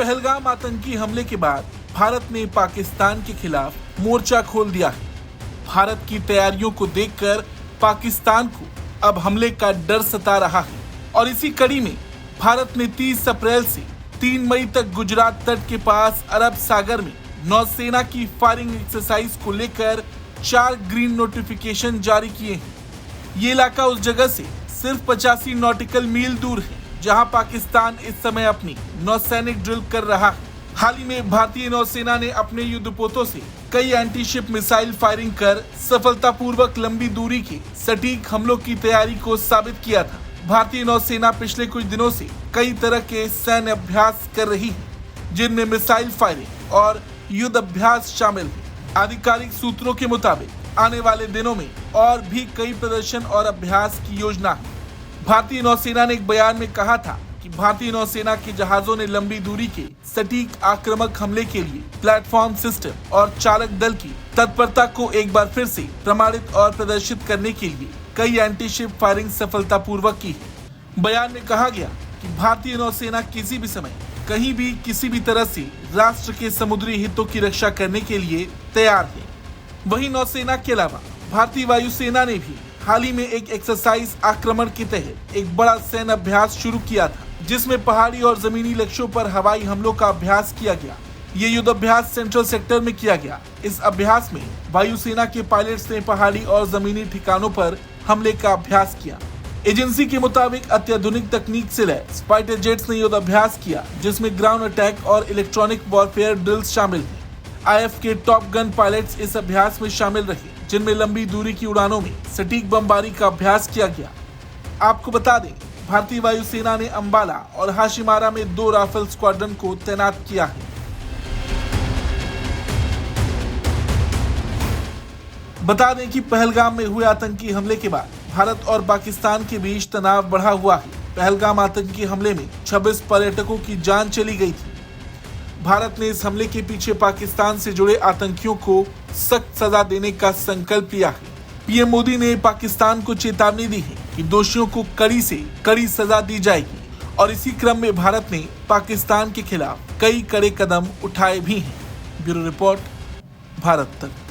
पहलगाम आतंकी हमले के बाद भारत ने पाकिस्तान के खिलाफ मोर्चा खोल दिया है। भारत की तैयारियों को देखकर पाकिस्तान को अब हमले का डर सता रहा है और इसी कड़ी में भारत ने 30 अप्रैल से 3 मई तक गुजरात तट के पास अरब सागर में नौसेना की फायरिंग एक्सरसाइज को लेकर 4 ग्रीन नोटिफिकेशन जारी किए हैं। ये इलाका उस जगह से सिर्फ 85 नॉटिकल मील दूर है जहां पाकिस्तान इस समय अपनी नौसैनिक ड्रिल कर रहा है। हाल ही में भारतीय नौसेना ने अपने युद्धपोतों से कई एंटीशिप मिसाइल फायरिंग कर सफलतापूर्वक लंबी दूरी के सटीक हमलों की तैयारी को साबित किया था। भारतीय नौसेना पिछले कुछ दिनों से कई तरह के सैन्य अभ्यास कर रही है, जिनमें मिसाइल फायरिंग और युद्ध अभ्यास शामिल है। आधिकारिक सूत्रों के मुताबिक आने वाले दिनों में और भी कई प्रदर्शन और अभ्यास की योजना है। भारतीय नौसेना ने एक बयान में कहा था कि भारतीय नौसेना के जहाजों ने लंबी दूरी के सटीक आक्रामक हमले के लिए प्लेटफॉर्म सिस्टम और चालक दल की तत्परता को एक बार फिर से प्रमाणित और प्रदर्शित करने के लिए कई एंटीशिप फायरिंग सफलतापूर्वक की है। बयान में कहा गया कि भारतीय नौसेना किसी भी समय कहीं भी किसी भी तरह से राष्ट्र के समुद्री हितों की रक्षा करने के लिए तैयार है। वहीं नौसेना के अलावा भारतीय वायुसेना ने भी हाल ही में एक एक्सरसाइज आक्रमण के तहत एक बड़ा सैन्य अभ्यास शुरू किया था, जिसमें पहाड़ी और जमीनी लक्ष्यों पर हवाई हमलों का अभ्यास किया गया। ये युद्ध अभ्यास सेंट्रल सेक्टर में किया गया। इस अभ्यास में वायुसेना के पायलट्स ने पहाड़ी और जमीनी ठिकानों पर हमले का अभ्यास किया। एजेंसी के मुताबिक अत्याधुनिक तकनीक से लैस फाइटर जेट्स ने युद्ध अभ्यास किया, जिसमें ग्राउंड अटैक और इलेक्ट्रॉनिक वॉरफेयर ड्रिल्स शामिल हैं। आईएफ के टॉप गन पायलट्स इस अभ्यास में शामिल रहे, जिनमें लंबी दूरी की उड़ानों में सटीक बमबारी का अभ्यास किया गया। आपको बता दें, भारतीय वायुसेना ने अंबाला और हाशिमारा में 2 राफेल स्क्वाड्रन को तैनात किया है। बता दें कि पहलगाम में हुए आतंकी हमले के बाद भारत और पाकिस्तान के बीच तनाव बढ़ा हुआ है। पहलगाम आतंकी हमले में 26 पर्यटकों की जान चली गई थी। भारत ने इस हमले के पीछे पाकिस्तान से जुड़े आतंकियों को सख्त सजा देने का संकल्प लिया है। पीएम मोदी ने पाकिस्तान को चेतावनी दी है कि दोषियों को कड़ी से कड़ी सजा दी जाएगी और इसी क्रम में भारत ने पाकिस्तान के खिलाफ कई कड़े कदम उठाए भी हैं। ब्यूरो रिपोर्ट, भारत तक।